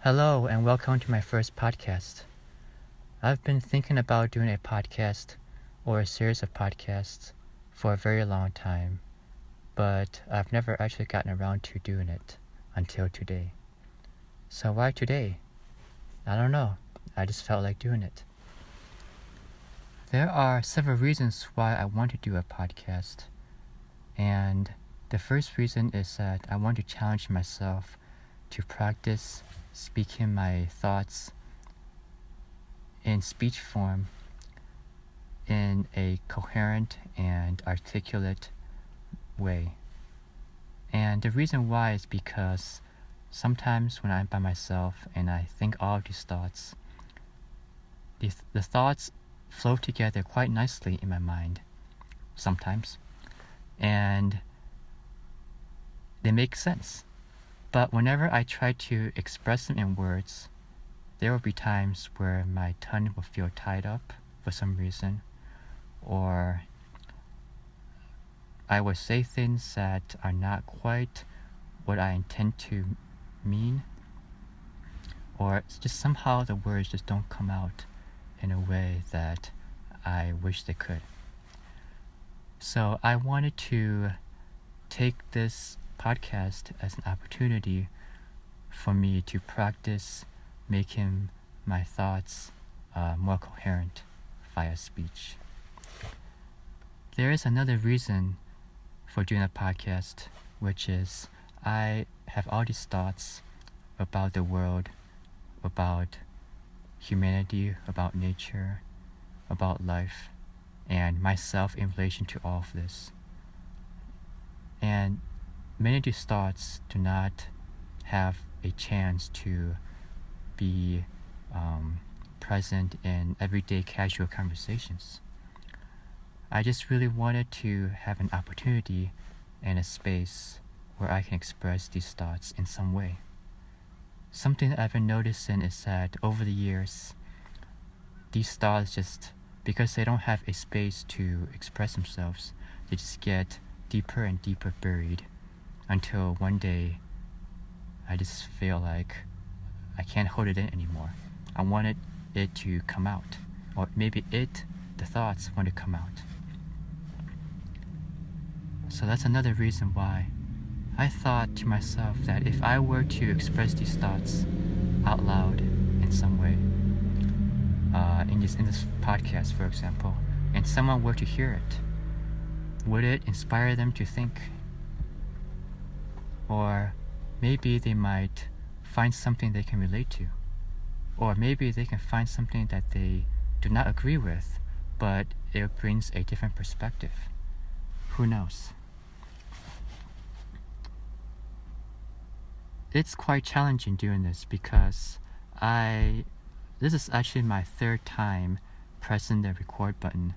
Hello and welcome to my first podcast. I've been thinking about doing a podcast or a series of podcasts for a very long time, but I've never actually gotten around to doing it until today. So why today? I don't know. I just felt like doing it. There are several reasons why I want to do a podcast, and the first reason is that I want to challenge myself to practice speaking my thoughts in speech form in a coherent and articulate way. And the reason why is because sometimes when I'm by myself and I think all of these thoughts, the thoughts flow together quite nicely in my mind sometimes, and they make sense. But whenever I try to express them in words, there will be times where my tongue will feel tied up for some reason, or I will say things that are not quite what I intend to mean, or just somehow the words just don't come out in a way that I wish they could. So I wanted to take this podcast as an opportunity for me to practice making my thoughts more coherent via speech. There is another reason for doing a podcast, which is I have all these thoughts about the world, about humanity, about nature, about life, and myself in relation to all of this. And many of these thoughts do not have a chance to be present in everyday casual conversations. I just really wanted to have an opportunity and a space where I can express these thoughts in some way. Something that I've been noticing is that over the years, these thoughts just, because they don't have a space to express themselves, they just get deeper and deeper buried until one day I just feel like I can't hold it in anymore. I wanted it to come out, or maybe the thoughts want to come out. So that's another reason why I thought to myself that if I were to express these thoughts out loud in some way, in this podcast, for example, and someone were to hear it, would it inspire them to think? Or maybe they might find something they can relate to. Or maybe they can find something that they do not agree with, but it brings a different perspective. Who knows? It's quite challenging doing this because this is actually my third time pressing the record button.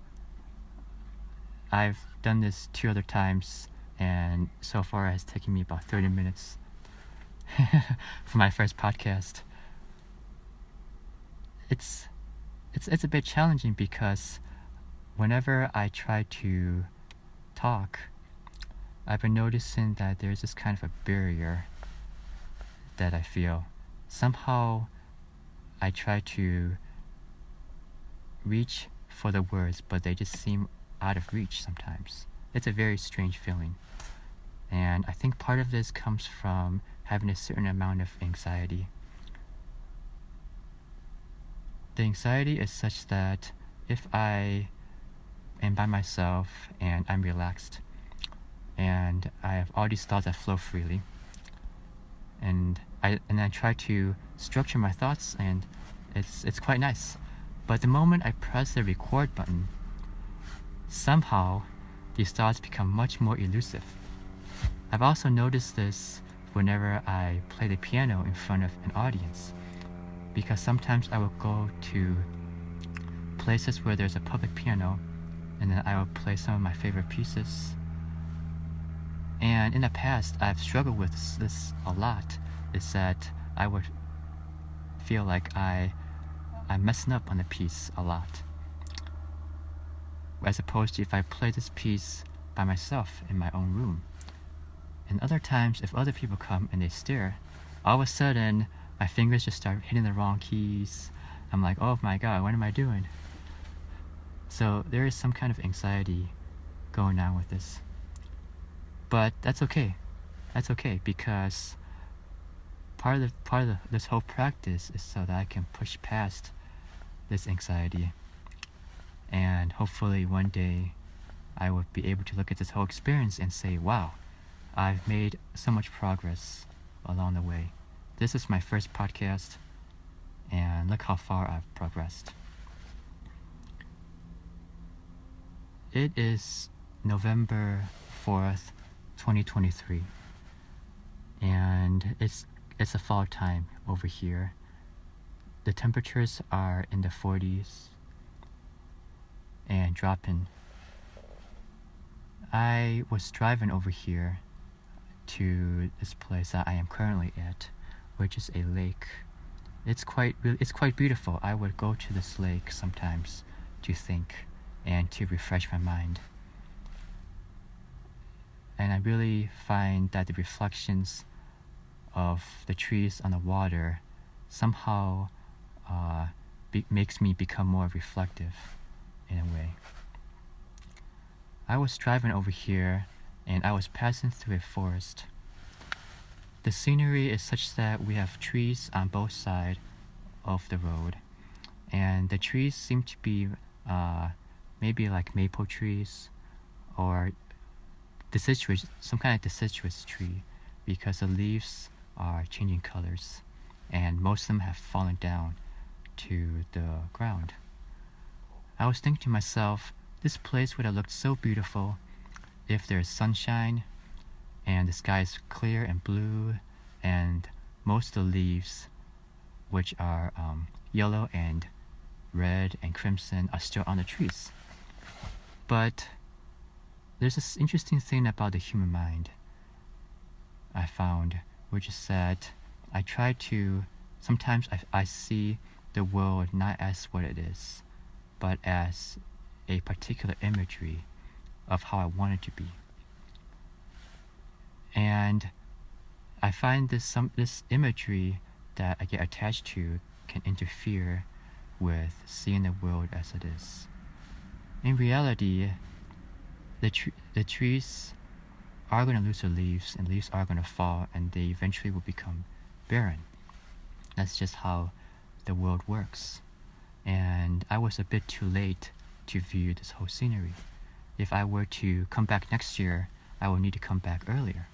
I've done this 2 other times, and so far it has taken me about 30 minutes for my first podcast. It's a bit challenging because whenever I try to talk, I've been noticing that there's this kind of a barrier that I feel. Somehow I try to reach for the words, but they just seem out of reach sometimes. It's a very strange feeling. And I think part of this comes from having a certain amount of anxiety. The anxiety is such that if I am by myself and I'm relaxed and I have all these thoughts that flow freely, and I try to structure my thoughts, and it's quite nice. But the moment I press the record button, somehow these thoughts become much more elusive. I've also noticed this whenever I play the piano in front of an audience, because sometimes I will go to places where there's a public piano, and then I will play some of my favorite pieces. And in the past, I've struggled with this a lot, is that I would feel like I'm messing up on the piece a lot, as opposed to if I play this piece by myself in my own room. And other times, if other people come and they stare, all of a sudden my fingers just start hitting the wrong keys. I'm like, oh my god, what am I doing? So there is some kind of anxiety going on with this. But that's okay. That's okay, because part of this whole practice is so that I can push past this anxiety, and hopefully one day I will be able to look at this whole experience and say, wow, I've made so much progress along the way. This is my first podcast, and look how far I've progressed. It is November 4th, 2023, and it's a fall time over here. The temperatures are in the 40s and dropping. I was driving over here to this place that I am currently at, which is a lake. It's quite beautiful. I would go to this lake sometimes to think and to refresh my mind. And I really find that the reflections of the trees on the water somehow makes me become more reflective in a way. I was driving over here and I was passing through a forest. The scenery is such that we have trees on both sides of the road, and the trees seem to be maybe like maple trees or some kind of deciduous tree, because the leaves are changing colors and most of them have fallen down to the ground. I was thinking to myself, this place would have looked so beautiful if there's sunshine and the sky is clear and blue, and most of the leaves, which are yellow and red and crimson, are still on the trees. But there's this interesting thing about the human mind I found, which is that I try to, sometimes I see the world not as what it is, but as a particular imagery of how I want it to be. And I find this imagery that I get attached to can interfere with seeing the world as it is. In reality, the trees are going to lose their leaves, and leaves are going to fall, and they eventually will become barren. That's just how the world works. And I was a bit too late to view this whole scenery. If I were to come back next year, I will need to come back earlier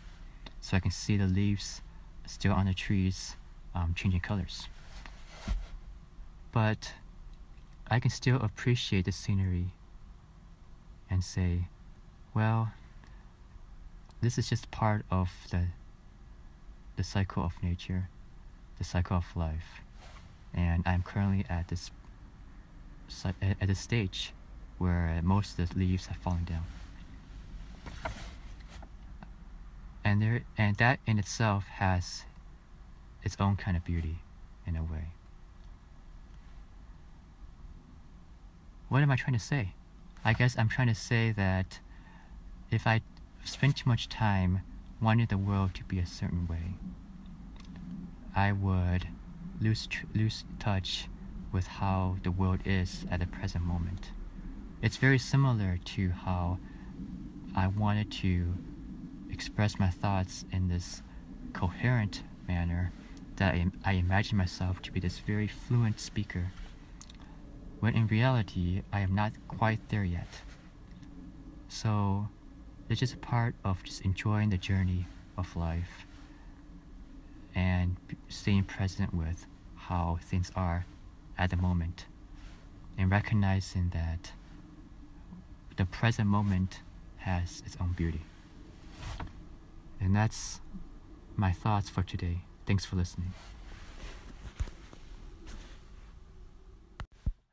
so I can see the leaves still on the trees changing colors. But I can still appreciate the scenery and say, well, this is just part of the cycle of nature, the cycle of life. And I'm currently at this stage where most of the leaves have fallen down. And that in itself has its own kind of beauty in a way. What am I trying to say? I guess I'm trying to say that if I spend too much time wanting the world to be a certain way, I would lose touch with how the world is at the present moment. It's very similar to how I wanted to express my thoughts in this coherent manner, that I imagine myself to be this very fluent speaker, when in reality I am not quite there yet. So it's just a part of just enjoying the journey of life and staying present with how things are at the moment, and recognizing that the present moment has its own beauty. And that's my thoughts for today. Thanks for listening.